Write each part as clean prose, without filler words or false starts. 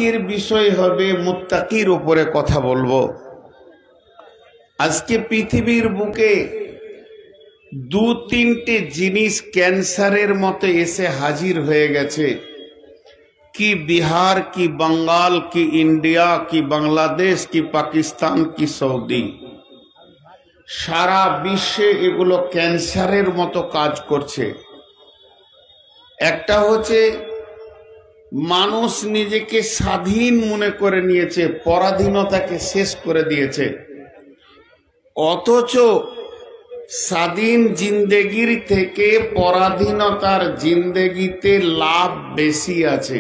আজকের বিষয় হবে মুত্তাকির উপরে কথা বলবো। আজকে পৃথিবীর বুকে দু তিনটে জিনিস ক্যান্সারের মতো এসে হাজির হয়ে গেছে। কি বিহার, কি बंगाल, কি ইন্ডিয়া, কি বাংলাদেশ, কি পাকিস্তান, কি সৌদি, সারা বিশ্বে এগুলো ক্যান্সারের মতো কাজ করছে। একটা হচ্ছে মানুষ নিজেকে স্বাধীন মনে করে নিয়েছে, পরাধীনতাকে শেষ করে দিয়েছে, অথচ স্বাধীন জিন্দেগির থেকে পরাধীনতার জিন্দেগিতে লাভ বেশি আছে।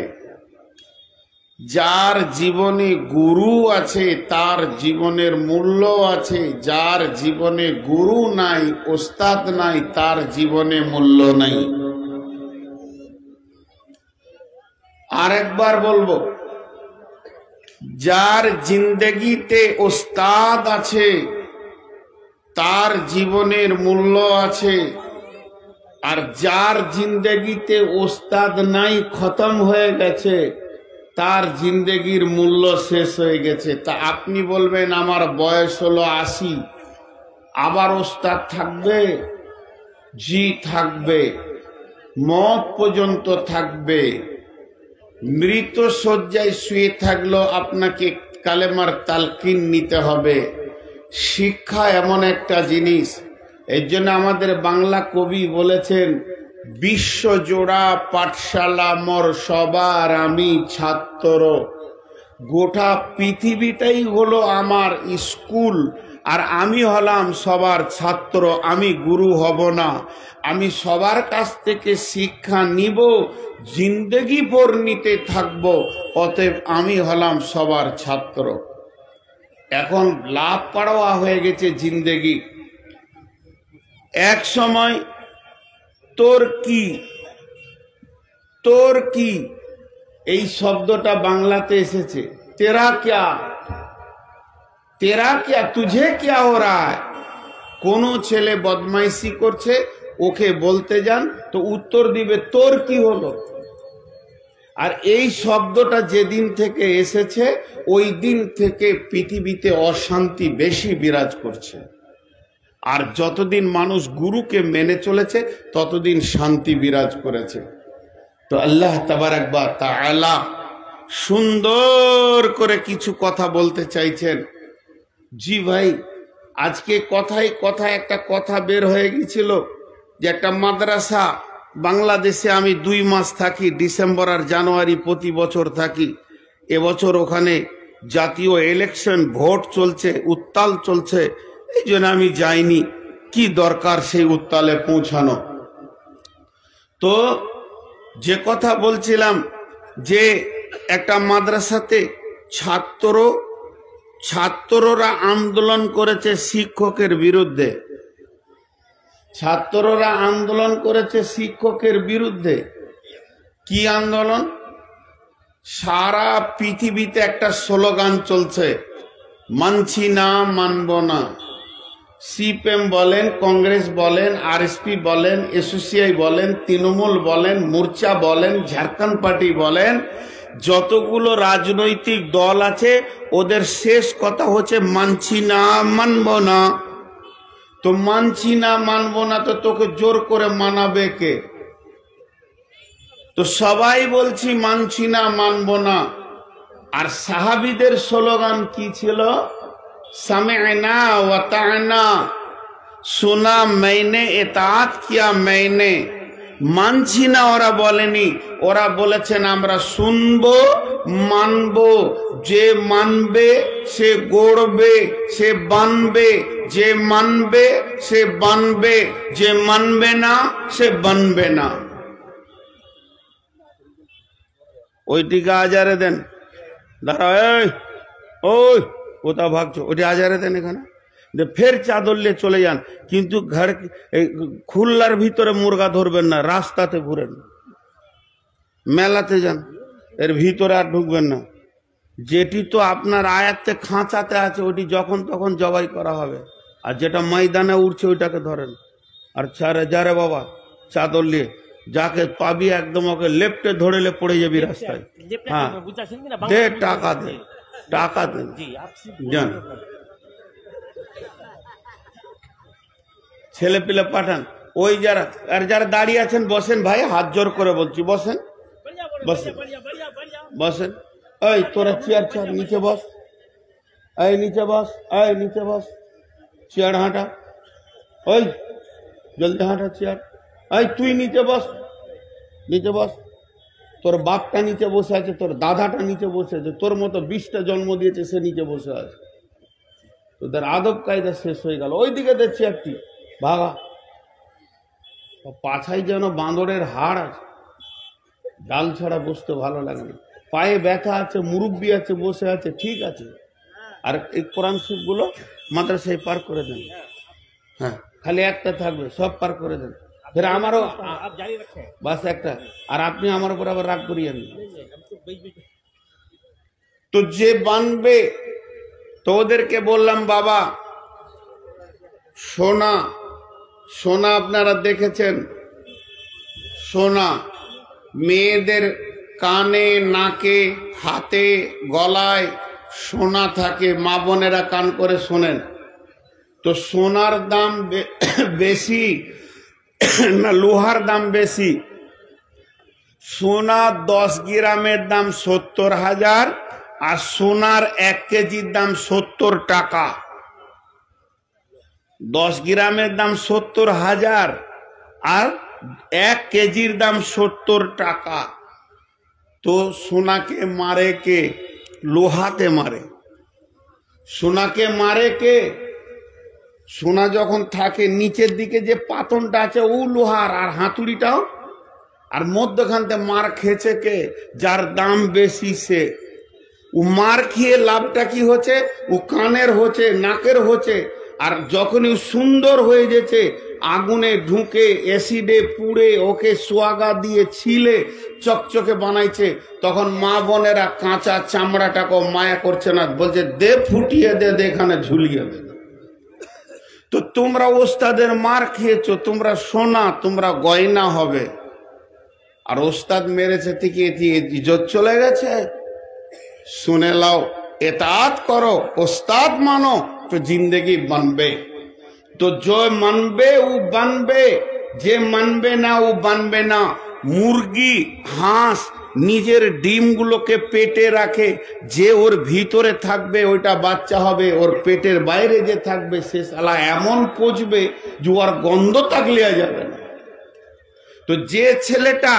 যার জীবনে গুরু আছে তার জীবনের মূল্য আছে, যার জীবনে গুরু নাই, ওস্তাদ নাই, তার জীবনে মূল্য নাই। আরেকবার বলবো, যার জিন্দেগিতে ওস্তাদ আছে তার জীবনের মূল্য আছে, আর যার জিন্দেগিতে ওস্তাদ নাই, খতম হয়ে গেছে, তার জিন্দেগির মূল্য শেষ হয়ে গেছে। তা আপনি বলবেন আমার বয়স হলো 80, আবার ওস্তাদ থাকবে? জি থাকবে, মত পর্যন্ত থাকবে। মৃত শয্যায় শুয়ে থাকলেও আপনাকে কালেমার তালকিন নিতে হবে। শিক্ষা এমন একটা জিনিস, এর জন্য আমাদের বাংলা কবি বলেছেন, বিশ্বজোড়া পাঠশালা মোর সবার আমি ছাত্র। গোটা পৃথিবীটাই হলো আমার স্কুল, আর আমি হলাম সবার ছাত্র। আমি গুরু হব না, আমি সবার কাছ থেকে শিক্ষা নিব, জিন্দেগি ভর নিতে থাকব। অতএব আমি হলাম সবার ছাত্র। এখন লাভ পাড়োয়া হয়ে গেছে জিন্দেগি। এক সময় তোর কি, তোর কি, এই শব্দটা বাংলাতে এসেছে। তেরা ক্যা, তেরা ক্যা, তুঝে ক্যা হো রা হ্যায়। কোনো ছেলে বদমাইশি করছে, ওকে বলতে যান তো উত্তর দিবে তোর কি হলো। আর এই শব্দটা যেদিন থেকে এসেছে ওই দিন থেকে পৃথিবীতে অশান্তি বেশি বিরাজ করছে। আর যতদিন মানুষ গুরুকে মেনে চলেছে ততদিন শান্তি বিরাজ করেছে। তো আল্লাহ তাবারাক ওয়া তাআলা সুন্দর করে কিছু কথা বলতে চাইছেন। জি ভাই, আজকে কথায় কথায় একটা কথা বের হয়ে গিয়েছিল যে একটা মাদ্রাসা, বাংলাদেশে আমি 2 মাস থাকি, ডিসেম্বর আর জানুয়ারি প্রতি বছর থাকি। এবছর ওখানে জাতীয় ইলেকশন, ভোট চলছে, উত্তাল চলছে, এই জন্য আমি যাইনি। কি দরকার সেই উত্তালে পৌঁছানো। তো যে কথা বলছিলাম যে একটা মাদ্রাসাতে ছাত্ররা আন্দোলন করেছে শিক্ষকের বিরুদ্ধে। ছাত্ররা আন্দোলন করেছে শিক্ষকের বিরুদ্ধে। কি আন্দোলন? সারা পৃথিবীতে একটা স্লোগান চলছে, মানছি না, মানব না। সিপিএম বলেন, কংগ্রেস বলেন, আরএসপি বলেন, এসোসিয়াই বলেন, তৃণমূল বলেন, মোর্চা বলেন, ঝাড়খণ্ড পার্টি বলেন, যতগুলো রাজনৈতিক দল আছে ওদের শেষ কথা হচ্ছে মানছি না, মানব না। তো মানছি না, মানব না, তো তোকে জোর করে মানাবে কে? তো সবাই বলছি মানছি না, মানব না। আর সাহাবীদের স্লোগান কি ছিল? সামি'না ওয়া আতা'না, শোনা मैंने, ইতাআত কিয়া मैंने। মানছি না ওরা বলেনি, ওরা বলেছেন আমরা শুনবো, মানবো। যে মানবে সে গড়বে, সে বানবে, যে মানবে সে বানবে, যে মানবে না সে বানবে না। ওইটিকে আজারে দেন। দাঁড়া, ওই কোথা ভাগছো, ওইটা আজারে দেন এখানে। ফের চাদর নিয়ে চলে যান, কিন্তু ঘর খুল্লার ভিতরে মুরগা ধরবেন না, রাস্তাতে ঘুরেন। মেলাতে যান, এর ভিতরে আর ঢুকবেন না। যেটি তো আপনার আয়াতে খাঁচাতে আছে ওটি যখন তখন জবাই করা হবে, আর যেটা ময়দানে উঠছে ওইটাকে ধরেন। আর যারে বাবা চাদর নিয়ে যাকে পাবি একদম ওকে লেফটে ধরেলে পড়ে যাবি রাস্তায়। হ্যাঁ দে, টাকা দে, টাকা দে, জান ছেলে পিলে পাঠান। ওই যারা আর যারা দাঁড়িয়ে আছেন বসেন ভাই, হাত জোর করে বলছি বসেন, বসেন, বসেন। এই তোরা চেয়ার ছাড়, নিচে বস, এই নিচে বস, এই নিচে বস, চেয়ার হাঁটা, ওই জলদি হাঁটা চেয়ার, এই তুই নিচে বস, নিচে বস। তোর বাপটা নিচে বসে আছে, তোর দাদাটা নিচে বসে আছে, তোর মতো 20টা জন্ম দিয়েছে সে নিচে বসে আছে। তোদের আদব কায়দা শেষ হয়ে গেল। ওই দিকে দেখছি একটি ভাগা পাছাই যেন বাঁদরের হাড় আছে, ডাল ছাড়া বসতে ভালো লাগে না। পায়ে ব্যথা আছে, মুরব্বি আছে, বসে আছে, ঠিক আছে। আর এই কোরআন শরীফ গুলো মাদ্রাসায় পার করে দেন। হ্যাঁ খালি একটা থাকবে, সব পার করে দেন। ফের আমারও বাস একটা, আর আপনি আমার উপর আবার রাগ করিয়েন। তো যে বানবে, তো ওদেরকে বললাম বাবা সোনা, সোনা আপনারা দেখেছেন, সোনা মেয়েদের কানে, নাকে, হাতে, গলায় সোনা থাকে। মা বোনেরা কান করে শোনেন। তো সোনার দাম বেশি না লোহার দাম বেশি? সোনা 10 গ্রামের দাম 70,000, আর সোনার 1 কেজির দাম 70 টাকা। 10 গ্রামের দাম 70,000 আর 1 কেজির দাম 70 টাকা। তো সোনাকে মারে কে? লোহাতে মারে। সোনাকে মারে কে? সোনা যখন থাকে নিচের দিকে যে পাতনটা আছে ও লোহার, আর হাতুড়িটাও, আর মধ্যখানতে মার খেয়েছে কে? যার দাম বেশি সে। ও মার খেয়ে লাভটা কি হচ্ছে? ও কানের হচ্ছে, নাকের হচ্ছে, আর যখনই সুন্দর হয়ে যেছে আগুনে ঢুকে অ্যাসিডে পুড়ে ওকে সোয়াগা দিয়ে ছিলে চকচকে বানাইছে, তখন মা বোনেরা কাঁচা চামড়াটাকে মায়া করছে না, বলছে দে ফুটিয়ে দে, এখানে ঝুলিয়ে দে। তো তোমরা ওস্তাদের মার খেয়েছো, তোমরা সোনা, তোমরা গয়না হবে। আর ওস্তাদ মেরেছে থেকে ইজ্জত চলে গেছে। শুনে লাও, এতাত করো, ওস্তাদ মানো, তো জিন্দগি বানবে। তো যে মানবে ও বানবে, যে মানবে না ও বানবে না। মুরগি, হাঁস নিজের ডিমগুলোকে পেটে রাখে, যে ওর ভিতরে থাকবে ওইটা বাচ্চা হবে, ওর পেটের বাইরে যে থাকবে সে শালা এমন পচবে যে ওর গন্ধ তাকলিয়া যাবে না। তো যে ছেলেটা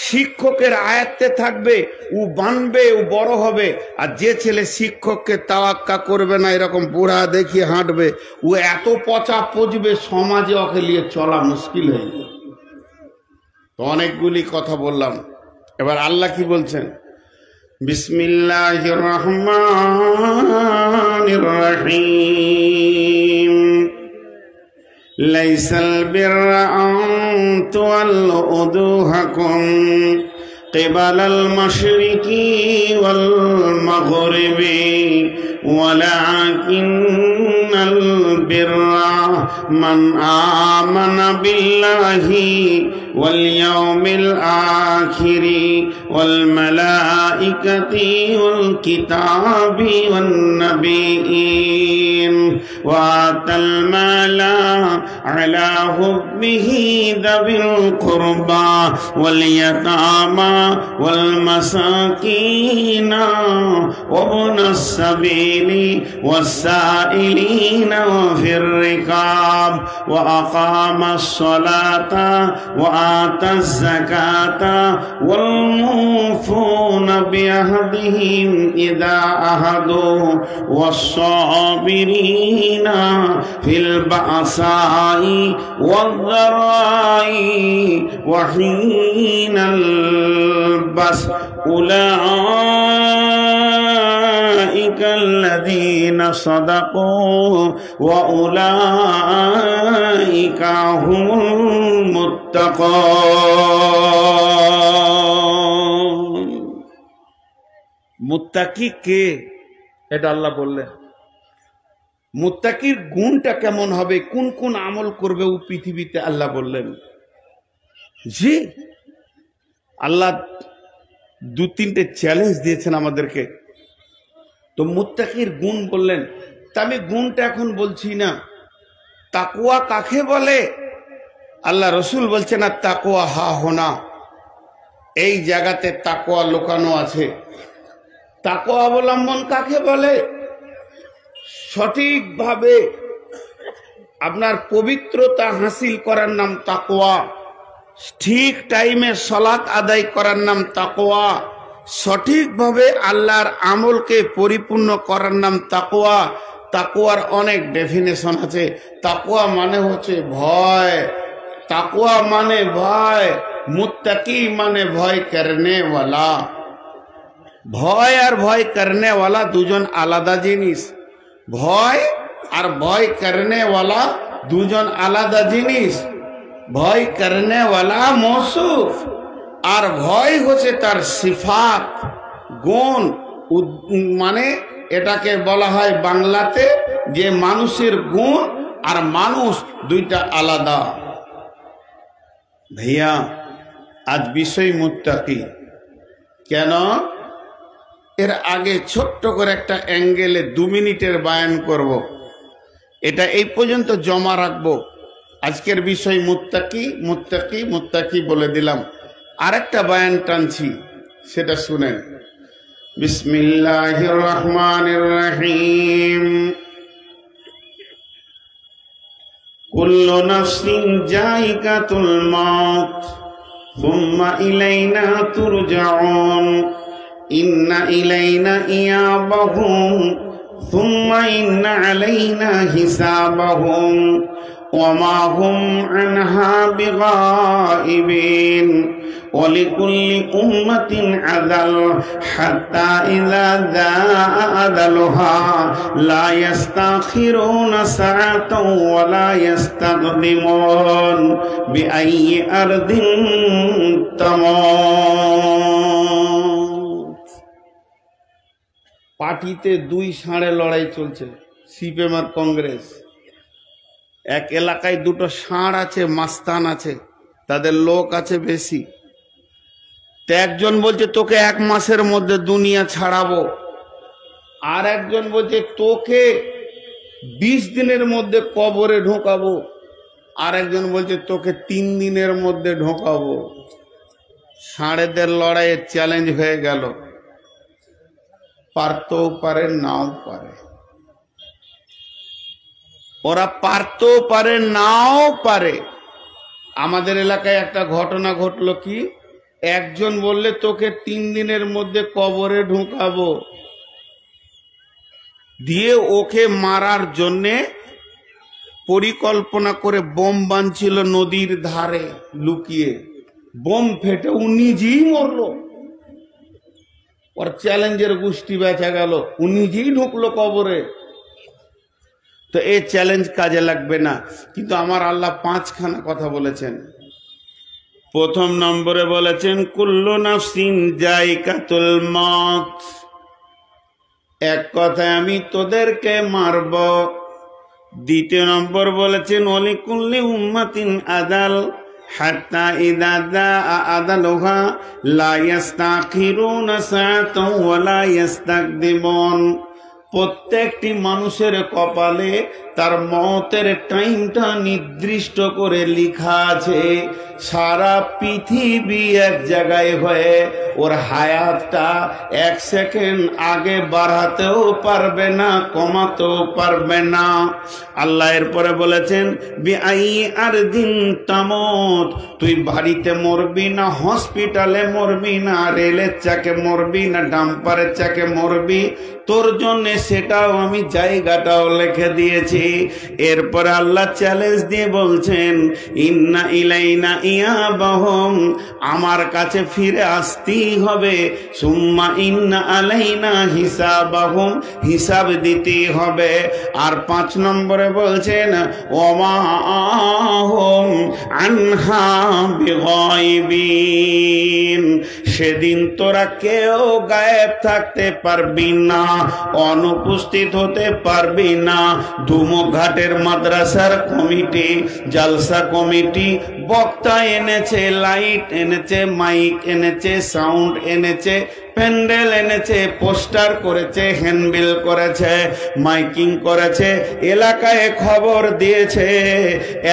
শিক্ষকের আয়ত্তে থাকবে ও বানবে, ও বড় হবে। আর যে ছেলে শিক্ষককে তাওয়াক্কা করবে না, এরকম বুড়া দেখিয়ে হাঁটবে, ও এত পচা পচবে সমাজে ওকে নিয়ে চলা মুশকিল হয়ে যাবে। তো অনেকগুলি কথা বললাম, এবার আল্লাহ কি বলছেন? বিসমিল্লাহির রহমানির রহিম। লাইসাল বিররা আন তুওয়াল্লু উজুহাকুম কিবালাল মাশরিকি ওয়াল মাগরিবি ওয়ালাকিন্নাল বিররা মান আমানা বিল্লাহি ওয়াল ইয়াউমিল আখিরি ওয়াল মালাইকাতি ওয়াল কিতাবি ওয়ান নাবিয়্যিন ওয়া আতাল মালা আলা হুব্বিহি যাবিল কুরবা ওয়াল ইয়াতামা ওয়াল মাসাকিনা ওয়া ইবনাস সাবিলি ওয়াস সাইলিনা ফির রিকাব ওয়া আকামাস সালাতা ওয়া আতাজ যাকাতা ওয়াল মুফুনা বিআহদিহিম ইযা আহাদু ওয়াস সাবিরিনা ফিল বাসাই ওয়াদ দারাই ওয়া হিনাল বাস উলাইকা আল্লাযীনা সাদাকু ওয়া উলাইকা হুমুল মুত্তাকুন। মুত্তাকি কে? এটা আল্লাহ বললেন। মুত্তাকির গুণটা কেমন হবে, কোন কোন আমল করবে ও পৃথিবীতে, আল্লাহ বললেন। জি আল্লাহ দু তিনটে চ্যালেঞ্জ দিয়েছেন আমাদেরকে। তো মুত্তাকির গুণ বললেন, তা আমি গুণটা এখন বলছি না। তাকওয়া কাকে বলে? আল্লাহ রসুল বলছেন, আর তাকওয়া হা হোনা, এই জায়গাতে তাকওয়া লুকানো আছে। তাকওয়া অবলম্বন কাকে বলে? সঠিকভাবে আপনার পবিত্রতা হাসিল করার নাম তাকওয়া। ঠিক টাইমে সালাত আদায় করার নাম তাকওয়া। সঠিকভাবে আল্লাহর আমলকে পরিপূর্ণ করার নাম তাকওয়া। তাকওয়ার অনেক ডেফিনেশন আছে। তাকওয়া মানে হচ্ছে ভয়। তাকওয়া মানে ভয়। মুত্তাকি মানে ভয় করনে ওয়ালা। ভয় আর ভয় করনে ওয়ালা দুজন আলাদা জিনিস। ভয় আর ভয় করনে ওয়ালা দুজন আলাদা জিনিস। ভয় করনে ওয়ালা মৌসুফ, আর ভয় হচ্ছে তার সিফাত, গুণ। মানে এটাকে বলা হয় বাংলাতে যে মানুষের গুণ আর মানুষ দুইটা আলাদা। ভাইয়া, আজ বিষয় মুত্তাকি কেন, এর আগে ছোট্ট করে একটা অ্যাঙ্গেলে 2 মিনিটের বায়ান করব। এটা এই পর্যন্ত জমা রাখবো। আজকের বিষয় মুত্তাকি মুত্তাকি মুত্তাকি বলে দিলাম। আরেকটা বায়ান টানছি, সেটা শুনেন। বিসমিল্লাহির রহমানির রহিম। কুল্লু নাফসিন যায়িকাতুল মাউত সুম্মা ইলাইনা তুরজাউন ইন্না ইলাইনা ইয়াবাহুম সুম্মা ইন্না আলাইনা হিসাবাহুম ওয়ামা হুম আনহা বিগাইবিন ওয়ালিকুল্লি উম্মাতিন আযাল হাত্তা ইযা যাআ আযালুহা লা ইস্তাখিরুনা সাআতাও ওয়া লা ইস্তাকদিমুন বিআইয়ি আরদিন তামুত। পার্টিতে 2 ষাঁড়ে লড়াই চলছে, সিপিএম আর কংগ্রেস। এক এলাকায় 2টো ষাঁড় আছে, মাস্তান আছে, তাদের লোক আছে বেশি। তো একজন বলছে তোকে 1 মাসের মধ্যে দুনিয়া ছাড়াবো, আর একজন বলছে তোকে 20 দিনের মধ্যে কবরে ঢোকাবো, আর একজন বলছে তোকে 3 দিনের মধ্যে ঢোকাবো। ষাঁড়েদের লড়াইয়ের চ্যালেঞ্জ হয়ে গেল। পারতেও পারে, নাও পারে। ওরা পারতেও পারে, নাও পারে। আমাদের এলাকায় একটা ঘটনা ঘটলো কি, একজন বললে তোকে 3 দিনের মধ্যে কবরে ঢুকাবো, দিয়ে ওকে মারার জন্যে পরিকল্পনা করে বোম বাঁধছিল নদীর ধারে লুকিয়ে। বোম ফেটে ও নিজেই মরলো। ওর চ্যালেঞ্জের গোষ্ঠী বেঁচে গেল, ও নিজেই ঢুকলো কবরে। তো এই চ্যালেঞ্জ কাজে লাগবে না। কিন্তু আমার আল্লাহ 5খানা কথা বলেছেন। প্রথম নম্বরে বলেছেন কুল্লু নাফসিন যায়িকাতুল মাউত, এক কথায় আমি তোদেরকে মারব। দ্বিতীয় নম্বর বলেছেন ওয়ালিকুল্লি উম্মাতিন আদাল হাত্তা ইযা যাআ আদালুহা লা ইস্তাখিরুনা সাআতাও ওয়া লা ইস্তাকদিমুন। প্রত্যেকটি মানুষের কপালে তার মওতের টাইমটা নির্দিষ্ট করে লেখা আছে। সারা পৃথিবী এক জায়গায় হয়ে ওর হায়াতটা 1 সেকেন্ড আগে বাড়াতেও পারবে না, কমাতেও পারবে না। আল্লাহ এরপরে বলেছেন বিআইয়ি আরদিন তামুত, তুই বাড়িতে মরবি না, হসপিটালে মরবি না, রেলের চাকে মরবি না, ডাম্পারের চাকে মরবি, তোর জন্য সেটাও আমি জায়গাটাও লিখে দিয়েছি। এরপরে আল্লাহ চ্যালেঞ্জ দিয়ে বলছেন ইন্না ইলাইনা ইয়াবাহুম, আমার কাছে ফিরে আসতেই হবে। সুম্মা ইন্না আলাইনা হিসাবাহুম, হিসাব দিতেই হবে। আর 5 নম্বরে বলছেন ওমা হুম আনহা বিগাইবিন, সেদিন তোরা কেউ গায়েব থাকতে পারবি না, অনুপস্থিত হতে পারবি না। ধুম ধুমঘাটের মাদ্রাসার কমিটি, জালসা কমিটি, বক্তা এনেছে, লাইট এনেছে, মাইক এনেছে, সাউন্ড এনেছে, প্যান্ডেল এনেছে, পোস্টার করেছে, হ্যান্ডবিল করেছে, মাইকিং করেছে, এলাকায় খবর দিয়েছে।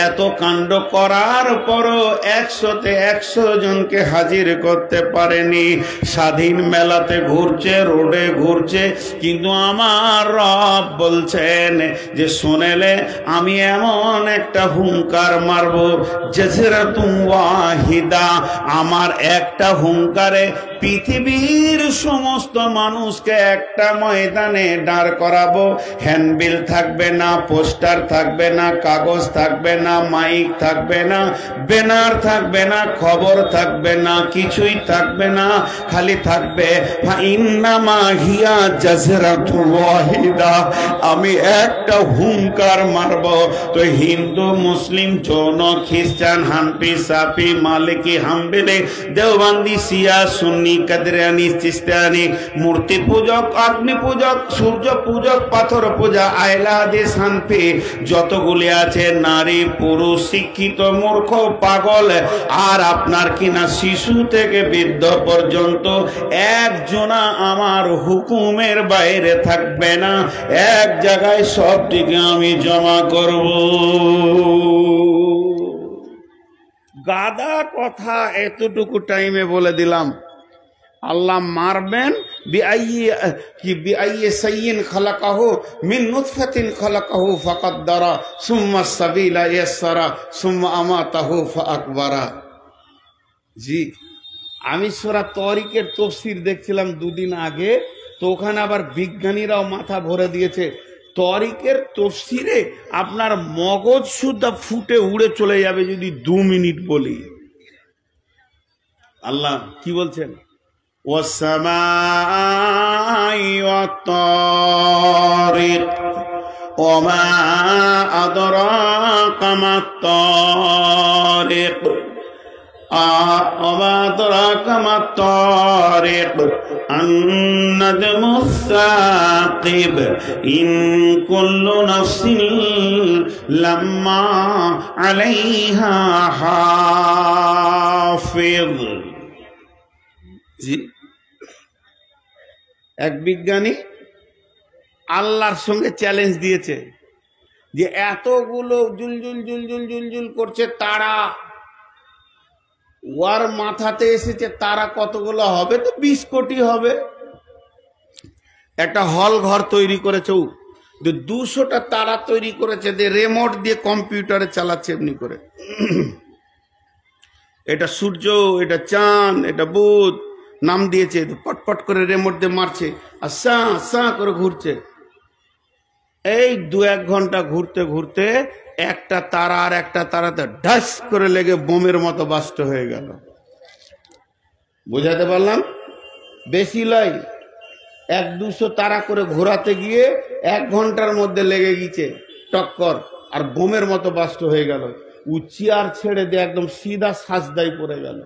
এত কাণ্ড করার পরও 100তে 100 জনকে হাজির করতে পারেনি। স্বাধীন মেলাতে ঘুরছে, রোডে ঘুরছে, কিন্তু আমার রব বলছেন যে শোনেলে আমি এমন একটা হুঙ্কার মারব, জাজরাতুন ওয়াহিদা, আমার একটা হুঙ্কারে পৃথিবীর সমস্ত মানুষকে একটা ময়দানে দাঁড় করাবো। হ্যান্ডবিল থাকবে না, পোস্টার থাকবে না, কাগজ থাকবে না, মাইক থাকবে না, ব্যানার থাকবে না, খবর থাকবে না, কিছুই থাকবে না, খালি থাকবে ফাইন্নামা হিয়া জাজরাতুন ওয়াহিদা, আমি একটা হুঙ্কার মারব। তো হিন্দু, মুসলিম, জৈন, খ্রিস্টান, হানফি, সাফি, মালিকি, হাম্বলি, দেওবন্দি, শিয়া, সুন্নি, কাদরিয়ানি, চিশতিয়ানি, মূর্তি পূজক, অগ্নি পূজক, সূর্য পূজক, পাথর পূজা, আহলে হাদিস, হানফি, যতগুলি আছে, নারী, পুরুষ, শিক্ষিত, মূর্খ, পাগল, আর আপনার কিনা শিশু থেকে বৃদ্ধ পর্যন্ত একজনা আমার হুকুমের বাইরে থাকবে না। এক জায়গায় সবটিকে আমি জমা করব। গাদা কথা এতটুকু টাইমে বলে দিলাম। আল্লাহ মারবেন বিআইয়ি সাইয়্যিন খালাকাহু মিন নুতফাতিন খালাকাহু ফাকাদ্দারা সুম্মা সাবিলা ইয়াসসারা সুম্মা আমাতাহু ফাআকবারা। জি, আমি সূরা তরিকের তাফসীর দেখছিলাম দুদিন আগে, তো ওখানে আবার বিজ্ঞানীরাও মাথা ভরে দিয়েছে। তরিকের তাফসীরে আপনার মগজ সুদ্ধা ফুটে উড়ে চলে যাবে যদি 2 মিনিট বলি। আল্লাহ কি বলছেন? والسماء والطارق وما أدراك ما الطارق وما أدراك ما الطارق النجم الثاقب إن كل نفس لما عليها حافظ। জি, এক বিজ্ঞানী আল্লাহর সঙ্গে চ্যালেঞ্জ দিয়েছে যে এতগুলো জুলজুল জুলজুল জুলজুল করছে তারা, ওর মাথাতে এসেছে তারা কতগুলো হবে, তো 20 কোটি হবে। একটা হল ঘর তৈরি করেছে, 200টা তারা তৈরি করেছে, রিমোট দিয়ে কম্পিউটারে চালাচ্ছে এমনি করে। এটা সূর্য, এটা চাঁদ, এটা বুধ নাম দিয়েছে, পটপট করে রিমোট দিয়ে মারছে আর সা সা করে ঘুরছে। এই 2-1 ঘন্টা ঘুরতে ঘুরতে একটা তারা আর একটা তারাতে ঢাস করে লেগে বোমের মতো বাস্ট হয়ে গেল। বুঝাতে পারলাম? বেশি লাই 100-200 তারা করে ঘোরাতে গিয়ে 1 ঘন্টার মধ্যে লেগে গিয়েছে টক্কর, আর বোমের মতো বাস্ট হয়ে গেল। চেয়ার ছেড়ে দিয়ে একদম সিধা সাজদায় পড়ে গেল।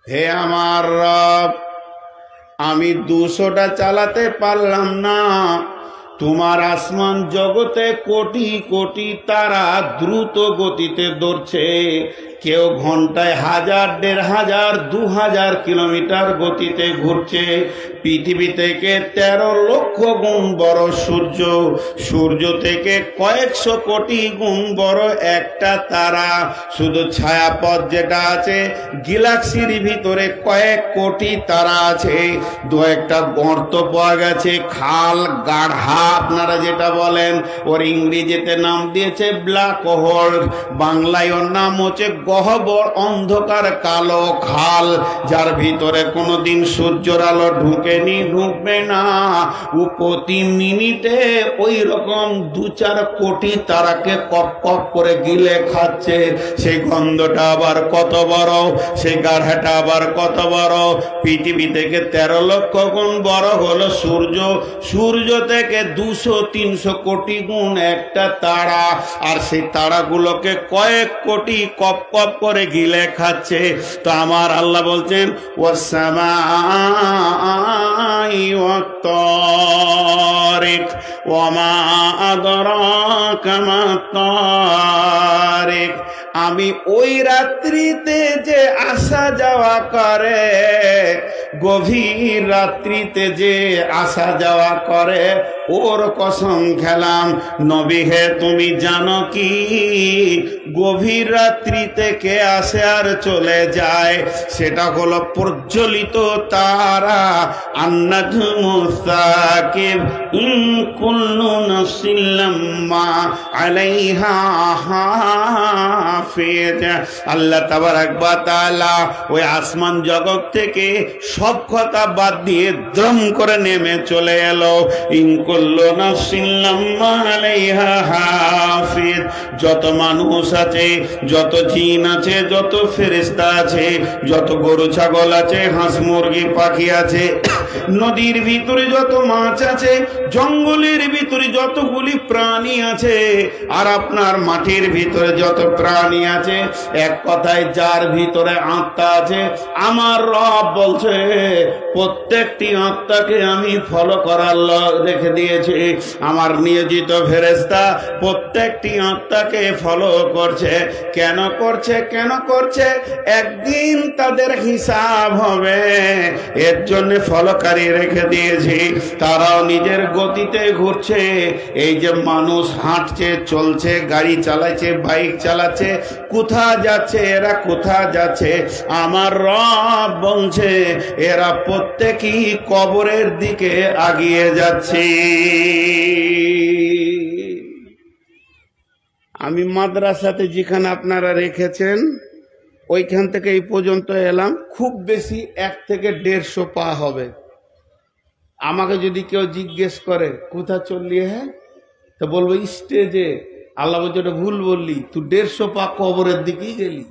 হে আমার রব, আমি 200টা চালাতে পারলাম না, তোমার আসমান জগতে কোটি কোটি তারা দ্রুত গতিতে দৌড়ছে। কেউ ঘন্টায় 1000, 1500, 2000 কিলোমিটার গতিতে ঘুরছে। পৃথিবী থেকে 13 লক্ষ গুণ বড় সূর্য, সূর্য থেকে কয়েকশো কোটি গুণ বড় একটা তারা। শুধু ছায়াপথ যেটা আছে, গ্যালাক্সির ভিতরে কয়েক কোটি তারা আছে। 2-1টা গর্ত পাওয়া গেছে, খাল, গাঢ়া আপনারা যেটা বলেন, ওর ইংরেজিতে নাম দিয়েছে ব্ল্যাক হোল, বাংলায় ওর নাম হচ্ছে গহ্বর, অন্ধকার কালো খাল, যার ভিতরে কোনোদিন সূর্যের আলো ঢুকেনি, ঢুকবে না। ও প্রতি মিনিটে ওই রকম 2-4 কোটি তারাকে কপ কপ করে গিলে খাচ্ছে। সেই গন্ধটা আবার কত বড়, সেই গাঢ়াটা আবার কত বড়। পৃথিবী থেকে 13 লক্ষ গুণ বড় হলো সূর্য, সূর্য থেকে 200-300 কোটি গুণ একটা তারা, আর সেই তারাগুলোকে কয়েক কোটি কপ কপ করে গিলে খাচ্ছে। তো আমার আল্লাহ বলছেন ওয়াসসামাই ওয়াত-তারিক, তারিক ওয়া মা আদরাকা মা তারিক, আমি ওই রাত্রিতে যে আসা যাওয়া করে, গভীর রাত্রিতে যে আসা যাওয়া করে, ওর কসম খেলাম। নবী হে, তুমি জানো কি গভীর রাত্রিতে কে আসে আর চলে যায়? সেটা হলো প্রজ্বলিত তারা, আন-নাজমুস সাকিব, ইন কুল্লু নাফসিন লাম্মা আলাইহা হাফিজ। আল্লাহ তাবারাক ওয়া তাআলা ওই আসমান জগৎ থেকে সব কথা বাদ দিয়ে দ্রম করে নেমে চলে এলো। ইন কুল্লু নাফসিন লাম্মা আলাইহা হাফিজ। যত মানুষ আছে, যত জিন আছে, যত ফেরেশতা আছে, যত গরু ছাগল আছে, হাঁস মুরগি পাখি আছে, নদীর ভিতরে যত মাছ আছে, জঙ্গলের ভিতরে যতগুলি প্রাণী আছে, আর আপনার মাটির ভিতরে যত প্রাণী আছে, এক কথায় যার ভিতরে আত্মা আছে, আমার রব বলছে প্রত্যেকটি আত্মাকে আমি ফলো করার রেখে দিয়েছি। আমার নিয়োজিত ফেরেশতা প্রত্যেকটি আত্মাকে ফলো করছে। কেন করছে? কেন করছে? একদিন তাদের হিসাব হবে, এর জন্য ফলোকারী রেখে দিয়েছি। তারাও নিজের গতিতে ঘুরছে। এই যে মানুষ হাঁটছে, চলছে, গাড়ি চালাচ্ছে, বাইক চালাচ্ছে, কোথা যাচ্ছে এরা? কোথা যাচ্ছে? আমার রব বলছে এরা প্রত্যেকই কবরের দিকে আগিয়ে যাচ্ছে। আমি মাদ্রাসাতে যেখানে আপনারা রেখেছেন ওইখান থেকে এই পর্যন্ত এলাম, খুব বেশি 1 থেকে 150 পা হবে। আমাকে যদি কেউ জিজ্ঞেস করে কোথা চললি, হ্যাঁ, তো বলবো স্টেজে। আল্লাহ বলছে ওটা ভুল বললি, তুই 150 পা কবরের দিকেই গেলি।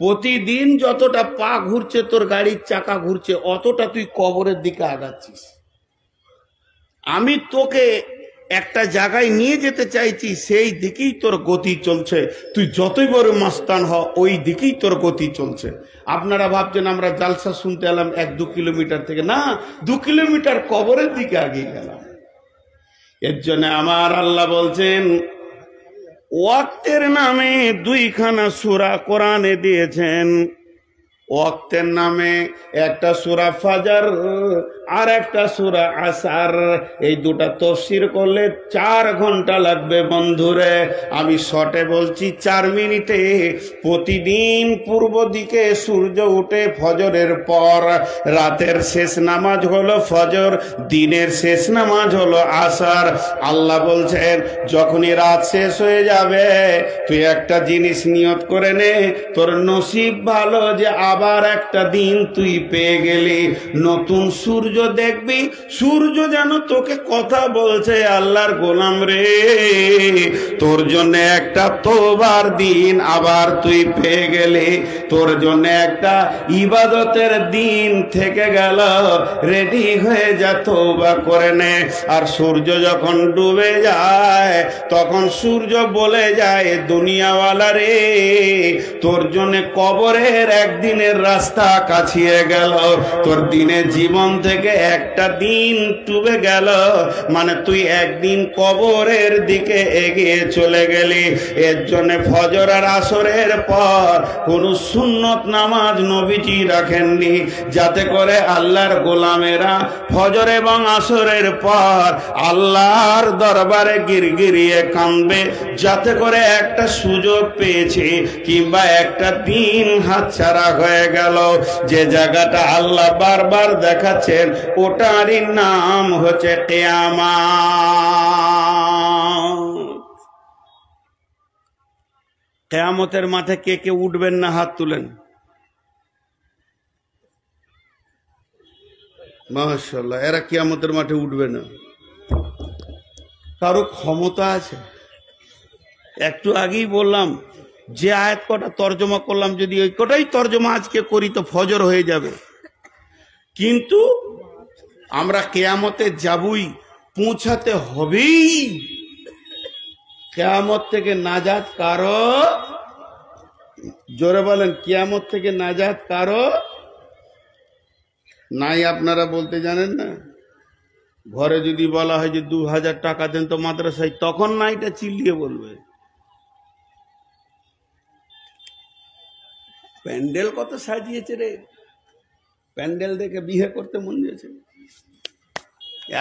প্রতিদিন যতটা পা ঘুরছে, তোর গাড়ির চাকা ঘুরছে, অতটা তুই কবরের দিকে আগাচ্ছিস। আমি তোকে একটা জায়গায় নিয়ে যেতে চাইছি, সেই দিকেই তোর গতি চলছে। তুই যতই বড় মাস্তান হ, ওই দিকেই তোর গতি চলছে। আপনারা ভাবছেন আমরা জালসা শুনতে এলাম 1-2 কিলোমিটার থেকে, না, 2 কিলোমিটার কবরের দিকে আগিয়ে গেলাম। এর জন্য আমার আল্লাহ বলছেন ওয়াক্তের নামে 2খানা সূরা কোরআনে দিয়েছেন। ওয়াক্তের নামে একটা সূরা ফাজর আর একটা সূরা আসর। এই দুটা তাফসীর করলে 4 ঘন্টা লাগবে বন্ধুরে। আমি শর্টে বলছি 4 মিনিটে। প্রতিদিন পূর্ব দিকে সূর্য উঠে ফজরের পর। রাতের শেষ নামাজ হলো ফজর, দিনের শেষ নামাজ হলো আসর। আল্লাহ বলছেন যখনই রাত শেষ হয়ে যাবে, তুই একটা জিনিস নিয়ত করে নে, তোর নসিব ভালো যে আবার একটা দিন তুই পেয়ে গেলি। নতুন সূর্য দেখবি, সূর্য যেন তোকে কথা বলছে, আল্লাহর গোলাম রে, তোর জন্য একটা তোবার দিন আবার তুই পেয়ে গেলি, তোর জন্য একটা ইবাদতের দিন থেকে গেল, রেডি হয়ে যা, তওবা করে নে। আর সূর্য যখন ডুবে যায় তখন সূর্য বলে যায় দুনিয়াওয়ালা রে, তোর জন্য কবরের একদিনের রাস্তা কাছিয়ে গেল, তোর দিনের জীবন থেকে একটা দিন ডুবে গেল, মানে তুই একদিন কবরের দিকে এগিয়ে চলে গেলি। এর জন্য ফজর আর আসরের পর কোন সুন্নত নামাজ নবীজি রাখেননি, যাতে করে আল্লাহর গোলামেরা ফজর এবং আসরের পর আল্লাহর দরবারে গিরগিরিয়ে কাঁদবে, যাতে করে একটা সুযোগ পেয়েছি কিংবা একটা দিন হাতছাড়া হয়ে গেল। যে জায়গাটা আল্লাহ বারবার দেখাচ্ছেন ওটারই নাম হচ্ছে কিয়ামত। কিয়ামতের মাঠে কে কে উঠবেন না হাত তুলেন। মাশাআল্লাহ, এরা কিয়ামতের মাঠে উঠবে না। কারো ক্ষমতা আছে? একটু আগেই বললাম যে আয়াত কটা তর্জমা করলাম, যদি ওই কটাই তর্জমা আজকে করি তো ফজর হয়ে যাবে। কিন্তু আমরা কিয়ামতে যাবই, পৌঁছাতে হবেই। কিয়ামত থেকে নাজাত কারো, জোরে বলেন, কিয়ামত থেকে নাজাত কারো নাই। আপনারা বলতে জানেন না? ঘরে যদি বলা হয় যে 2000 টাকা দেন তো মাদ্রাসায়, তখন না এটা চিল্লিয়ে বলবে। প্যান্ডেল কত সাজিয়েছে রে, প্যান্ডেল দেখে বিয়ে করতে মন দিয়েছে।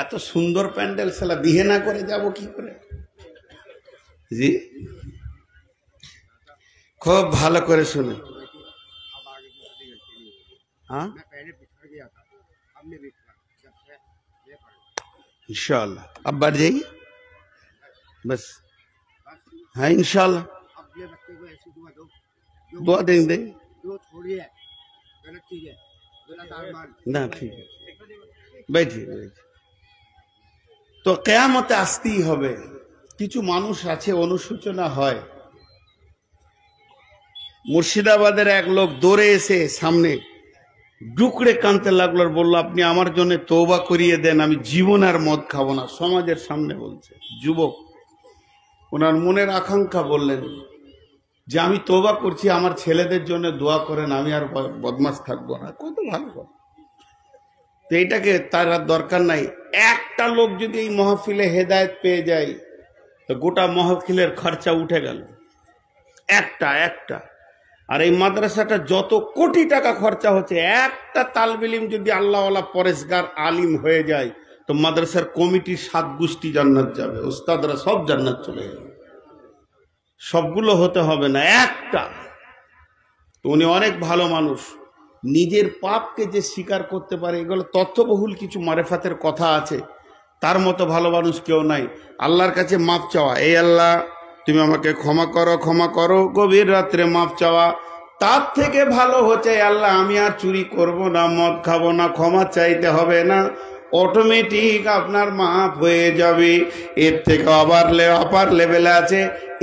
এত সুন্দর প্যান্ডেল, সালা বিয়ে না করে যাব কি করে? জি, খুব ভালো করে শুনে। हाँ इंशाल्लाह अब बढ़ जाइए बस। हाँ इंशाल्लाह दुआ देंगे ना, ठीक है बैठिए बैठिए। তো কিয়ামতে আসতেই হবে। কিছু মানুষ আছে অনুশোচনা হয়। মুর্শিদাবাদের এক লোক দৌড়ে এসে সামনে ডুকরে কাঁদতে লাগলো আর বললো, আপনি আমার জন্য তওবা করিয়ে দেন, আমি জীবন আর মদ খাবো না। সমাজের সামনে বলছে, যুবক। ওনার মনের আকাঙ্ক্ষা বললেন যে আমি তওবা করছি, আমার ছেলেদের জন্য দোয়া করেন, আমি আর বদমাশ থাকবো না। কত ভালো কথা। তো এইটাকে তার আর দরকার নাই। একটা লোক যদি এই মাহফিলে হেদায়েত পেয়ে যায় তো গোটা মাহফিলের খরচা উঠে গেল। একটা আর এই মাদ্রাসাটা যত কোটি টাকা খরচা হচ্ছে, একটা তালবে ইলম যদি আল্লাহওয়ালা পরেশগার আলিম হয়ে যায় তো মাদ্রাসার কমিটির 7 গোষ্ঠী জান্নাত যাবে, উস্তাদরা সব জান্নাত চলে যাবে। সবগুলো হতে হবে না, একটা। তো উনি অনেক ভালো মানুষ। নিজের পাপকে যে স্বীকার করতে পারে, এগুলো তথ্যবহুল কিছু মারেফাতের কথা আছে। তার মতো ভালো মানুষ কেউ নাই। আল্লাহর কাছে মাপ চাওয়া, এই আল্লাহ তুমি আমাকে ক্ষমা করো, গভীর রাত্রে মাপ চাওয়া। তার থেকে ভালো হচ্ছে আল্লাহ আমি আর চুরি করব না, মদ খাবো না, ক্ষমা চাইতে হবে না, অটোমেটিক আপনার মাপ হয়ে যাবে। এর থেকে আপার লেভেলে আছে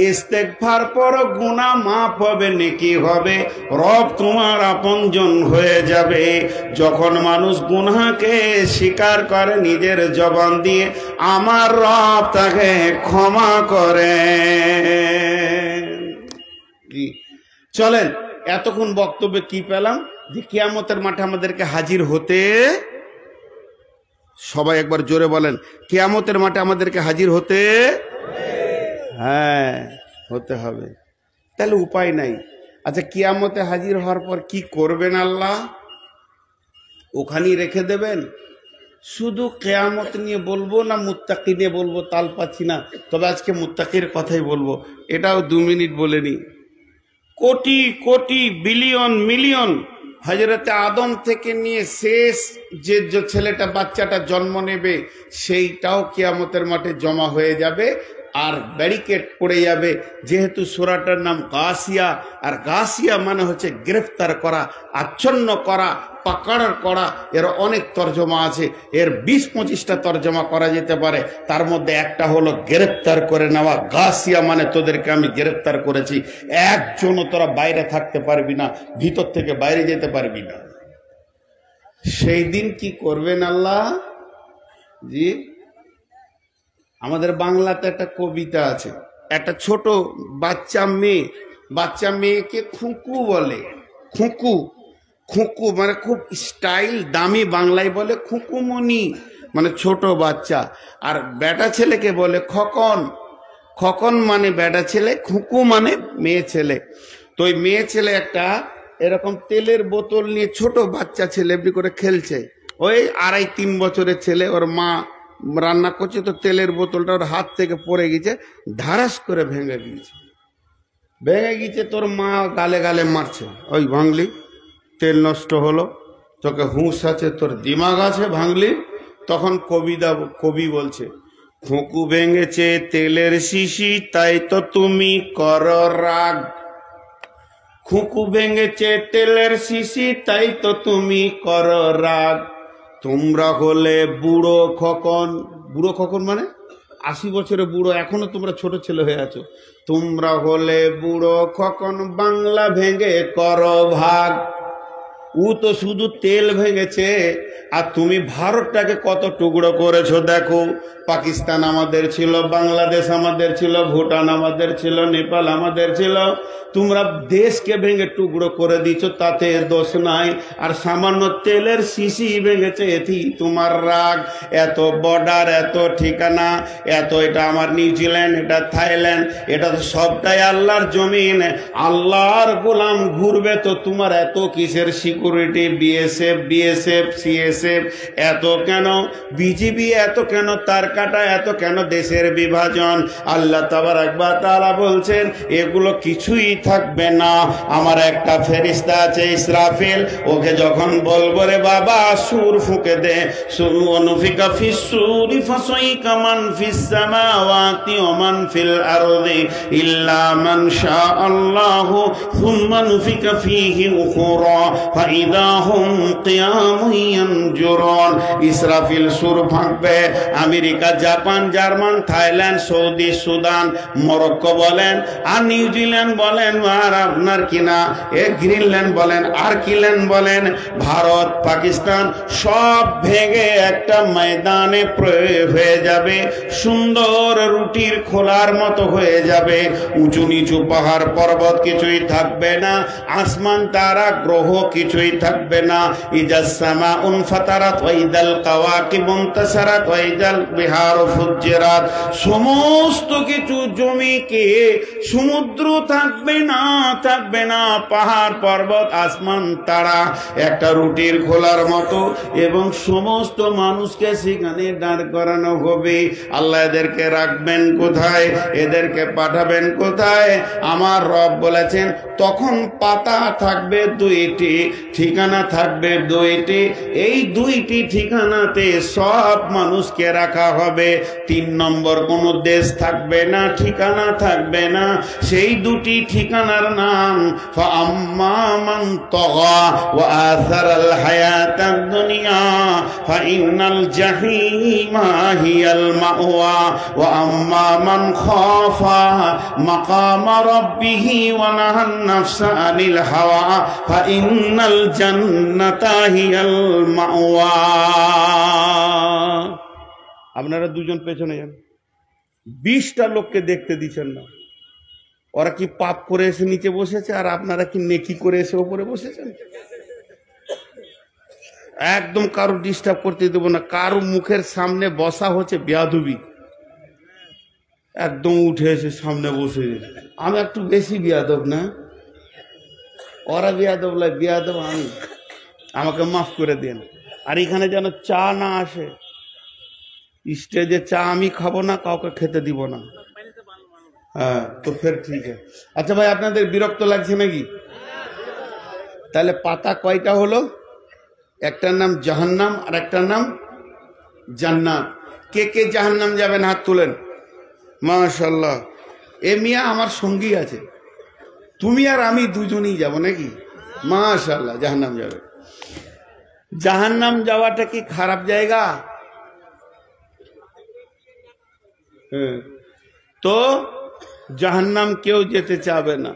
ইস্তেগফার পর গুনাহ মাফ হবে, নেকি হবে, রব তোমার আপনজন হয়ে যাবে। যখন মানুষ গুনাহকে স্বীকার করে নিজের জবান দিয়ে, আমার রব তাকে ক্ষমা করে। চলেন, এতক্ষণ বক্তব্যে কি পেলাম? যে কিয়ামতের মাঠে আমাদেরকে হাজির হতে, সবাই একবার জোরে বলেন, কিয়ামতের মাঠে আমাদেরকে হাজির হতে, হ্যাঁ হতে হবে। তাহলে উপায় নাই। আচ্ছা, কিয়ামতে হাজির হওয়ার পর কি করবেন আল্লাহ? ওখানেই রেখে দেবেন? শুধু কিয়ামত নিয়ে বলবো না মুত্তাকি নিয়ে বলবো তাল পাচ্ছি না। তবে আজকে মুত্তাকির কথাই বলবো, এটাও 2 মিনিট বলে নি। কোটি কোটি বিলিয়ন মিলিয়ন হযরতে আদম থেকে নিয়ে শেষ যে ছেলেটা বাচ্চাটা জন্ম নেবে, সেইটাও কিয়ামতের মাঠে জমা হয়ে যাবে আর ব্যারিকেড পড়ে যাবে। যেহেতু সূরাটার নাম গাসিয়া, আর গাসিয়া মানে হচ্ছে গ্রেফতার করা, আচ্ছন্ন করা, পাকড় করা। এর অনেক তর্জমা আছে, এর 20-25টা তর্জমা করা যেতে পারে। তার মধ্যে একটা হলো গ্রেফতার করে নেওয়া। গাসিয়া মানে তোদেরকে আমি গ্রেফতার করেছি, একজনও তোরা বাইরে থাকতে পারবি না, ভিতর থেকে বাইরে যেতে পারবি না। সেই দিন কি করবেন আল্লাহ? জি, আমাদের বাংলাতে একটা কবিতা আছে, একটা ছোট বাচ্চা মেয়েকে খুঁকু বলে। খুঁকু মানে খুব স্টাইল, দামি বাংলায় বলে খুঁকুমণি, মানে ছোট বাচ্চা। আর বেটা ছেলেকে বলে খকন। খকন মানে বেটা ছেলে, খুঁকু মানে মেয়ে ছেলে। তো ওই মেয়ে ছেলে একটা এরকম তেলের বোতল নিয়ে, ছোট বাচ্চা ছেলে এমনি করে খেলছে। ওই 2.5-3 বছরের ছেলে, ওর মা রান্না করছে, তো তেলের বোতলটা ওর হাত থেকে পড়ে গেছে, ধারাস করে ভেঙে গিয়েছে। তোর মা গালে গালে মারছে, ওই ভাঙলি, তেল নষ্ট হলো, তোকে হুঁশ আছে, তোর দিমাগ আছে, ভাঙলি। তখন কবি বলছে, খুঁকু ভেঙেছে তেলের শিশি, তাই তো তুমি করো রাগ। খুঁকু ভেঙেছে তেলের শিশি, তাই তো তুমি করো রাগ। তোমরা হলে বুড়ো খকন মানে 80 বছরের বুড়ো, এখনো তোমরা ছোট ছেলে হয়ে আছো। তোমরা হলে বুড়ো খকন, বাংলা ভেঙে করো ভাগ। ও তো শুধু তেল ভেঙেছে, আর তুমি ভারতটাকে কত টুকরো করেছো দেখো। পাকিস্তান আমাদের ছিল, বাংলাদেশ আমাদের ছিল, ভুটান আমাদের ছিল, নেপাল আমাদের ছিল। তোমরা দেশকে ভেঙে টুকরো করে দিচ্ছ, তাতে দোষ নাই। আর সামান্য তেলের শিশি ভেঙেছে, এটি তোমার রাগ। এত বর্ডার, এত ঠিকানা, এত এটা আমার নিউজিল্যান্ড, এটা থাইল্যান্ড, এটা তো সবটাই আল্লাহর জমিন। আল্লাহর গোলাম ঘুরবে তো তোমার এত কিসের সিকিউরিটি? বিএসএফ সিএসএফ এত কেন? বিজিবি এত কেন? তার কাটা এত কেন? দেশের বিভাজন। আল্লাহ তাবারক ওয়া তাআলা বলছেন এগুলো কিছুই থাকবে না। আমার একটা ফেরেশতা আছে ইসরাফিল, ওকে যখন বলবো রে বাবা সুর ফুঁকে দে, অনুফিকা ফিস সুরি ফাসাইকা মান ফিস সামাওয়াতি ওয়া মান ফিল আরদি ইল্লা মান শাআল্লাহু সুম্মা নুফিকা ফীহি উখরা ফাইদা হুম কিয়ামুন ইয়ানজুরুন। ইসরাফিল সুর ফাঁকবে। America, Japan, German, Thailand, Saudi, Sudan, Morocco বলেন, আর নিউজিল্যান্ড বলেন, আর আপনার কিনা গ্রিনল্যান্ড বলেন, আর কিল্যান্ড বলেন, ভারত, পাকিস্তান সব ভেঙে একটা ময়দানে হয়ে যাবে, সুন্দর রুটির খোলার মতো হয়ে যাবে। উঁচু নিচু পাহাড় পর্বত কিছুই থাকবে না, আসমান তারা গ্রহ কিছুই থাকবে না। ইজাস সামাউন ফাতারাত ওয়া ইদাল কাওয়াকিব ইনতাসারাত ওয়া ইদাল বিহারু ফুজ্জিরাত, সমস্ত কিছু জমিকে, সমুদ্র থাকবে না, থাকবে না, পাহাড় পর্বত আসমান তারা একটা রুটির খোলার মতো, এবং সমস্ত মানুষকে সেখানে দাঁড় করানো হবে। আল্লাহ এদেরকে রাখবেন কোথায়? এদেরকে পাঠাবেন কোথায়? আমার রব বলেছেন তখন পাতা থাকবে দুইটি, ঠিকানা থাকবে দুইটি, এই দুইটি ঠিকানাতে সব মানুষকে রাখা হবে। 3 নম্বর কোনো দেশ থাকবে না, ঠিকানা থাকবে না। সেই দুটি ঠিকানার নাম ফাআম্মা মান তাগা ওয়া আসারাল হায়াতাদ দুনিয়া ফাইনাল জাহিমা হিয়াল মাওয়া ওয়া আম্মা মান খাফা মাকামা রাব্বিহি ওয়া নাহান নাফসা আনিল হাওয়া ফাইনাল জান্নাতা হিয়াল মাওয়া। আপনারা দুজন পেছনে যান। 20টা লোককে দেখতে দিচ্ছেন না। ওরা কি পাপ করে এসে নিচে বসেছে, আর আপনারা কি নেকি করে এসে ওপরে বসেছেন? একদম কারো ডিস্টার্ব করতে দেবো না। কারো মুখের সামনে বসা হচ্ছে বেয়াদবি। একদম উঠে এসে সামনে বসে, আমি একটু বেশি বেয়াদব না? ওরা বেয়াদব লাগে, বেয়াদব আমি, আমাকে মাফ করে দেন। আর এখানে যেন চা না আসে, স্টেজে চা আমি খাবো না, কাউকে খেতে দিব না। হ্যাঁ, তো ফের ঠিক আছে। আচ্ছা ভাই, আপনাদের বিরক্ত লাগছে নাকি? তাহলে পাতা কয়টা হলো? একটার নাম জাহান্নাম আর একটার নাম জান্নাত। কে কে জাহান্নাম যাবেন হাত তুলেন। মাশাআল্লাহ, এ মিয়া আমার সঙ্গী আছে, তুমি আর আমি দুজনেই যাব নাকি? মাশাআল্লাহ, জাহান্নাম যাবে। জাহান্নাম যাওয়াটা কি খারাপ জায়গা? হ্যাঁ, তো জাহান্নাম কেউ যেতে চাবে না।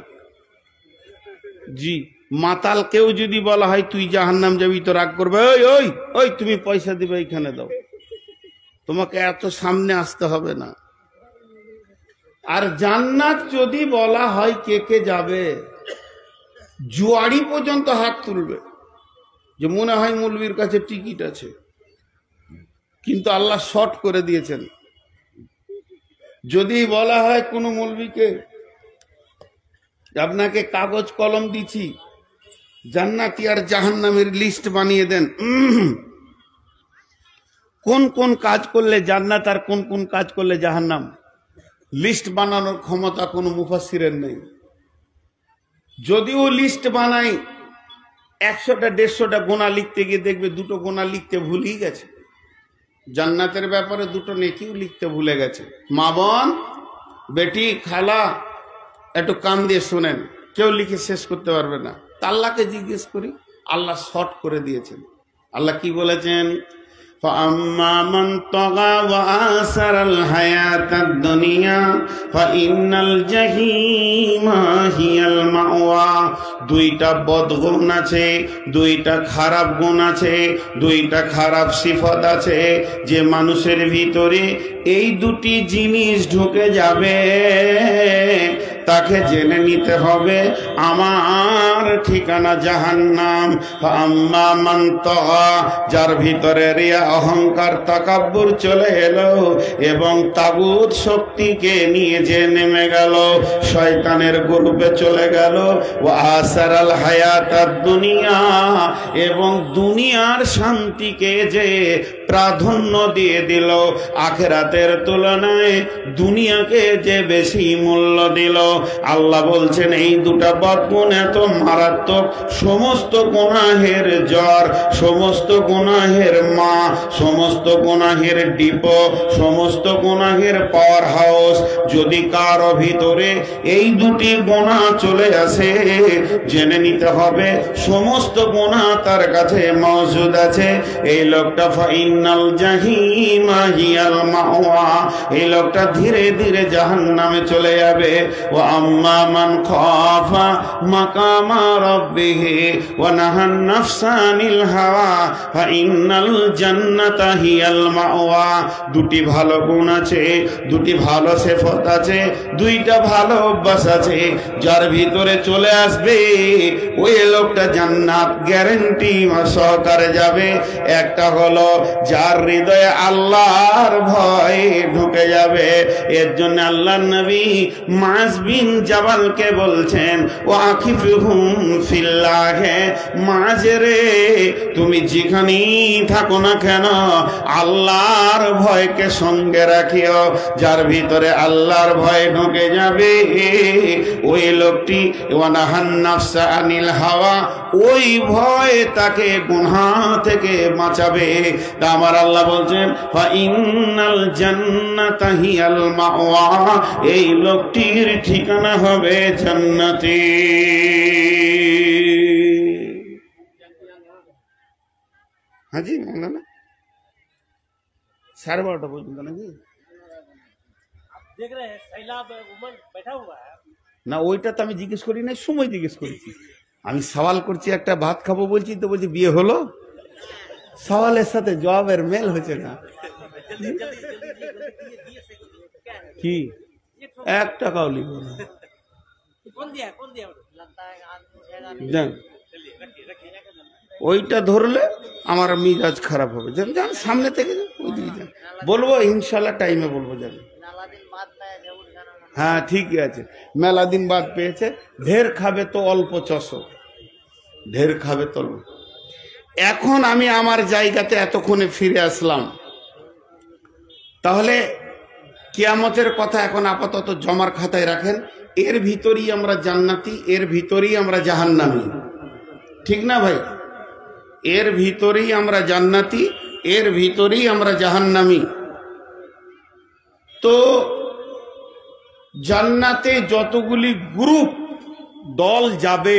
জি, মাতাল কেউ যদি বলা হয় তুই জাহান্নাম যাবি, তো রাগ করবে, ওই ওই ওই তুমি পয়সা দিবে, এখানে দাও, তোমাকে এত সামনে আসতে হবে না। আর জান্নাত যদি বলা হয় কে কে যাবে, জুয়াড়ি পর্যন্ত হাত তুলবে, যে মনে হয় মৌলবীর কাছে টিকিট আছে, কিন্তু আল্লাহ শর্ট করে দিয়েছেন। যদি বলা হয় কোনো মৌলবীকে আপনাকে কাগজ কলম দিচ্ছি, জান্নাতি আর জাহান্নামের লিস্ট বানিয়ে দেন, কোন কোন কাজ করলে জান্নাত আর কোন কোন কাজ করলে জাহান্নাম, লিস্ট বানানোর ক্ষমতা কোনো মুফাসসিরের নেই। যদিও লিস্ট বানাই 100টা 150টা গোনা লিখতে গিয়ে দেখবে 2টো গোনা লিখতে ভুলেই গেছে। জান্নাতের ব্যাপারে 2টো নেকিও লিখতে ভুলে গেছে। মা বোন, বেটি, খালা, একটু কান দিয়ে শোনেন, কেউ লিখে শেষ করতে পারবে না। আল্লাহকে জিজ্ঞেস করি, আল্লাহ শর্ট করে দিয়েছেন। আল্লাহ কি বলেছেন? فأما من طغى وآثر الحياة الدنيا فإن الجحيم هي المأوى। দুইটা বদগুণ আছে, দুইটা খারাপ গুণ আছে, দুইটা খারাপ সিফত আছে। যে মানুষের ভিতরে এই দুটি জিনিস ঢুকে যাবে তাকে জেনে নিতে হবে আমার ঠিকানা জাহান্নাম। আম্মা মান তাগা, যার ভিতরে রিয়া অহংকার তাকাব্বুর চলে এলো এবং তাগুত শক্তিকে নিয়ে যে নেমে গেল, শয়তানের গ্রুপে চলে গেল। ওয়া আসারাল হায়াতাদ দুনিয়া, এবং দুনিয়ার শান্তিকে যে প্রাধান্য দিয়ে দিল, আখিরাতের তুলনায় দুনিয়াকে যে বেশি মূল্য দিল। আল্লাহ বলছেন এই দুটা বদগুণ এত মারাত্মক, সমস্ত গুনাহের জ্বর, সমস্ত গুনাহের মা, সমস্ত গুনাহের ডিপো, সমস্ত গুনাহের পাওয়ার হাউস। যদি কারো ভিতরে এই দুটি গুনাহ চলে আসে, জেনে নিতে হবে সমস্ত গুনাহ তার কাছে মওজুদ আছে। এই লোকটা ফাইনাল জাহিমা হিয়াল মাওয়া, এই লোকটা ধীরে ধীরে জাহান্নামে চলে যাবে। ওয়া আম্মা মান খাফা মাকামা রাব্বিহি ওয়া নাহান নাফসা আনিল হাওয়া ফাইনাল জান্নাতা হিয়াল মাওয়া। দুটি ভালো গুণ আছে, দুটি ভালো সিফত আছে, দুইটা ভালো অভ্যাস আছে। যার ভিতরে চলে আসবে ওই লোকটা জান্নাত গ্যারান্টি সহকারে যাবে। একটা হলো যার হৃদয়ে আল্লাহর ভয় ঢুকে যাবে। এর জন্য আল্লাহর নবী মুআজ বিন জাবালকে বলছেন ওয়াকিফুহুম ফিল্লাহ, মুআজ রে তুমি যেখানেই থাকো না কেন আল্লাহর ভয়কে সঙ্গে রাখিও। যার ভিতরে আল্লাহর ভয় ঢুকে যাবে ওই লোকটি ওয়ানাহান নাফসা আনিল হাওয়া, ওই ভয় তাকে গুনাহ থেকে বাঁচাবে। তা আমার আল্লাহ বলছেন ফাইনাল জান্নাতা হিয়াল মাওয়া, এই লোকটির ঠিকানা হবে জান্নাতে। হাজি না 12:30 পর্যন্ত নাকি देख रहे हैं सैलाब उमन बैठा हुआ है না, ওইটা তো আমি জিজ্ঞেস করি না, সময় জিজ্ঞেস করেছি। আমি সওয়াল করছি, একটা ভাত খাবো বলছি তো বলছি বিয়ে হলো। সওয়ালের সাথে জবাবের মেল হচ্ছে না। কি এক টাকাও লিখবো না। कौन दिया জান ওইটা ধরলে আমার মিজাজ খারাপ হবে। জান জান সামনে থেকে ওইদিকে যান, বলবো ইনশাল্লাহ টাইমে বলবো। জান হ্যাঁ ঠিকই আছে, মেলা দিন বাদ পেয়েছে। ঢের খাবে তো অল্প চষো, ঢের খাবে তো অল্প। এখন আমি আমার জায়গাতে এতক্ষণে ফিরে আসলাম। তাহলে কিয়ামতের কথা এখন আপাতত জমার খাতায় রাখেন। এর ভিতরেই আমরা জান্নাতি, এর ভিতরেই আমরা জাহান্নামী, ঠিক না ভাই? এর ভিতরেই আমরা জান্নাতি, এর ভিতরেই আমরা জাহান্নামী। তো জান্নাতে যতগুলি গ্রুপ দল যাবে,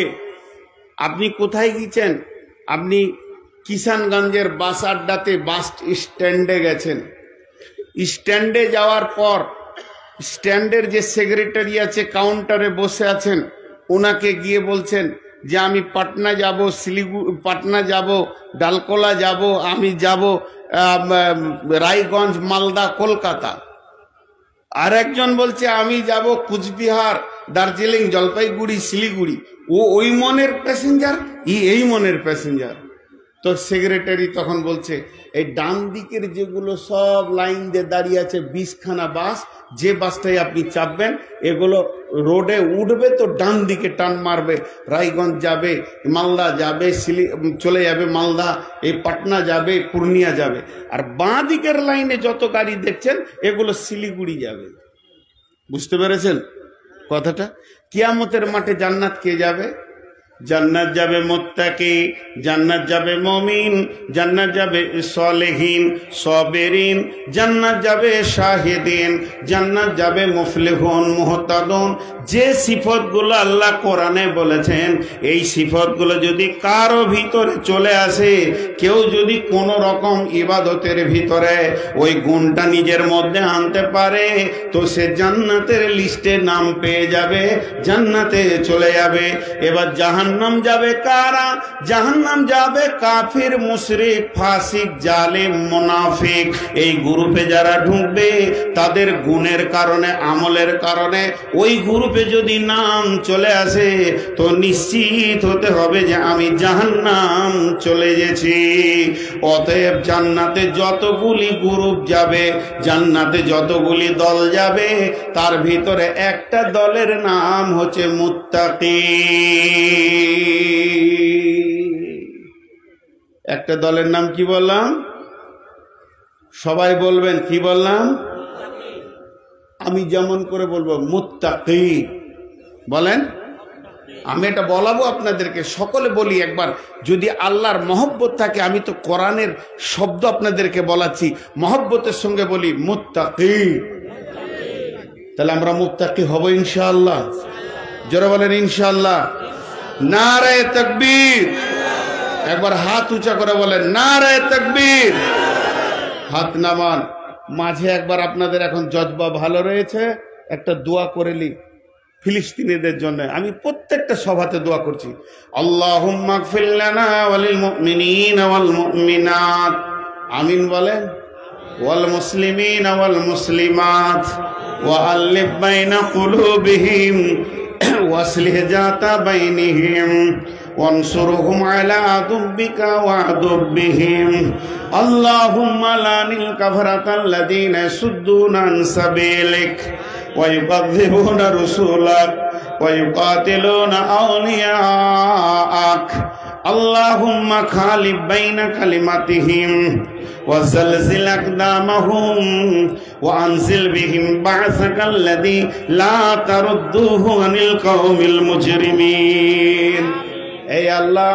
আপনি কোথায় গিয়েছেন? আপনি কিষানগঞ্জের বাস আড্ডাতে বাস স্ট্যান্ডে গেছেন। স্ট্যান্ডে যাওয়ার পর স্ট্যান্ডের যে সেক্রেটারি আছে কাউন্টারে বসে আছেন, ওনাকে গিয়ে বলছেন যে আমি পাটনা যাব, শিলিগুড়ি, পাটনা যাব, ডালকোলা যাব, আমি যাব রায়গঞ্জ, মালদা, কলকাতা। আর একজন বলছে আমি যাব কুচবিহার, দার্জিলিং, জলপাইগুড়ি, শিলিগুড়ি। ও ওই মনের প্যাসেঞ্জার, এই মনের প্যাসেঞ্জার। তো সেক্রেটারি তখন বলছে এই ডান দিকের যেগুলো সব লাইন দিয়ে দাঁড়িয়ে আছে 20খানা বাস, যে বাসটাই আপনি চাপবেন এগুলো রোডে উঠবে তো ডান দিকে টান মারবে, রায়গঞ্জ যাবে, মালদা যাবে, চলে যাবে মালদা, এই পাটনা যাবে, পূর্ণিয়া যাবে। আর বাঁ দিকের লাইনে যত গাড়ি দেখছেন এগুলো শিলিগুড়ি যাবে। বুঝতে পেরেছেন কথাটা? কিয়ামতের মাঠে জান্নাত কে যাবে? জান্নাত যাবে মুত্তাকি, জান্নাত যাবে মুমিন, জান্নাত যাবে সালেহিন সাবিরিন, জান্নাত যাবে শাহিদিন, জান্নাত যাবে মুফলিহুন মুহতাদুন। যে সিফতগুলো আল্লাহ কোরআনে বলেছেন, এই সিফতগুলো যদি কারো ভিতরে চলে আসে, কেউ যদি কোনো রকম ইবাদতের ভিতরে ওই গুণটা নিজের মধ্যে আনতে পারে, তো সে জান্নাতের লিস্টে নাম পেয়ে যাবে, জান্নাতে চলে যাবে। এবার জাহান্নাম যাবে কারা? জাহান্নাম যাবে কাফির, মুশরিক, ফাসিক, জালিম, মুনাফিক। এই গ্রুপে যারা ঢুকবে তাদের গুণের কারণে, আমলের কারণে ওই গ্রুপে যদি নাম চলে আসে, তো নিশ্চিত হতে হবে যে আমি জাহান্নাম চলে গেছি। অতএব জান্নাতে যতগুলি গ্রুপ যাবে, জান্নাতে যতগুলি দল যাবে, তার ভিতরে একটা দলের নাম হচ্ছে মুত্তাকি। একটা দলের নাম কি বললাম? সবাই বলবেন, কি বললাম? আমি যেমন করে বলবো মুত্তাকি, বলেন। আমি এটা বলাবো আপনাদেরকে, সকলে বলি একবার। যদি আল্লাহর মহব্বত থাকে, আমি তো কোরআনের শব্দ আপনাদেরকে বলাচ্ছি, মহব্বতের সঙ্গে বলি মুত্তাকি, তাহলে আমরা মুত্তাকি হব ইনশাআল্লাহ। জোরে বলেন ইনশাআল্লাহ। নারায়ে তাকবীর। একবার হাত উঁচা করে বলেন নারায়ে তাকবীর। হাত নামান। মাঝে একবার আপনাদের এখন জজবা ভালো রয়েছে, একটা দোয়া করে নি ফিলিস্তিনিদের জন্য। আমি প্রত্যেকটা সভাতে দোয়া করছি, আল্লাহুম্মা গফির লানা ওয়াল মুমিনিনা ওয়াল মুমিনাত, আমিন বলেন, ওয়াল মুসলিমিনা ওয়াল মুসলিমাত, ওয়া আল্লিফ বাইনা কুলুবিহিম ওয়াসলিহ যাতা বাইনিহিম ওয়ানসুরহুম আলা আদুবিকা ওয়াদুব বিহিম। আল্লাহুম্মা লানিল কাফারাতাল্লাযীনা ইয়াসুদ্দুনা আন সাবিলিক ওয়া ইউকাযযিবুনা রাসূলাক ওয়া ইউকাতিলুনা আওলিয়াআক। আল্লাহুম্মা খালিফ বাইনা কালিমাতিহিম ওয়া যালজিল আকদামাহুম ওয়া আনজিল বিহিম বা'সাকাল্লাযী লা তারুদ্দুহু আনিল কওমিল মুজরিমিন। এই আল্লাহ,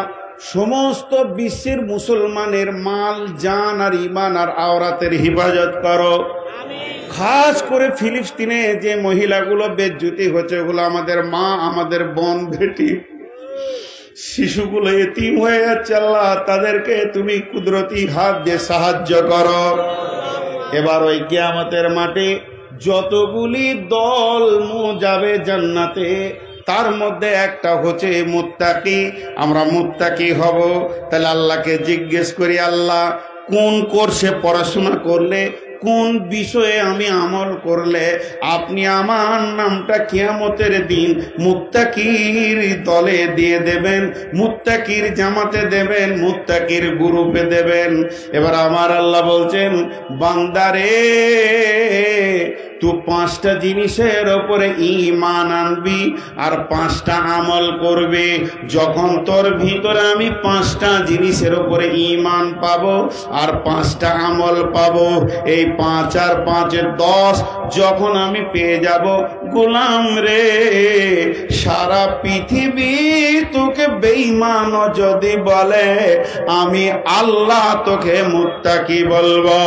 সমস্ত বিশ্বের মুসলমানের মাল, জান আর ঈমান আর আওরাতের হিফাজত করো। খাস করে ফিলিস্তিনে যে মহিলাগুলো বেজ্জতি হচ্ছে, ওগুলো আমাদের মা, আমাদের বোন, বেটি, শিশুগুলো এতিম হয়ে যাচ্ছে। আল্লাহ, তাদেরকে তুমি কুদরতি হাত দিয়ে সাহায্য করো। এবার ওই কিয়ামতের মাঠে যতগুলি দল যাবে জান্নাতে, তার মধ্যে একটা হচ্ছে মুত্তাকি। আমরা মুত্তাকি হব। তাহলে আল্লাহকে জিজ্ঞেস করি, আল্লাহ, কোন কোর্সে পড়াশোনা করলে, কোন বিষয়ে আমি আমল করলে আপনি আমার নামটা কিয়ামতের দিন মুত্তাকির দলে দিয়ে দেবেন, মুত্তাকির জামাতে দেবেন, মুত্তাকির গ্রুপে দেবেন। এবার আমার আল্লাহ বলছেন, বান্দারে, তুই 5টা জিনিসের ওপরে ঈমান আনবি আর 5টা আমল করবে। যখন তোর ভিতরে আমি 5টা জিনিসের ওপরে ঈমান পাবো আর 5টা আমল পাবো, এই 5 আর 5 10 যখন আমি পেয়ে যাব, গোলাম রে, সারা পৃথিবী তোকে বেঈমান যদি বলে, আমি আল্লাহ তোকে মুত্তাকি বলবো।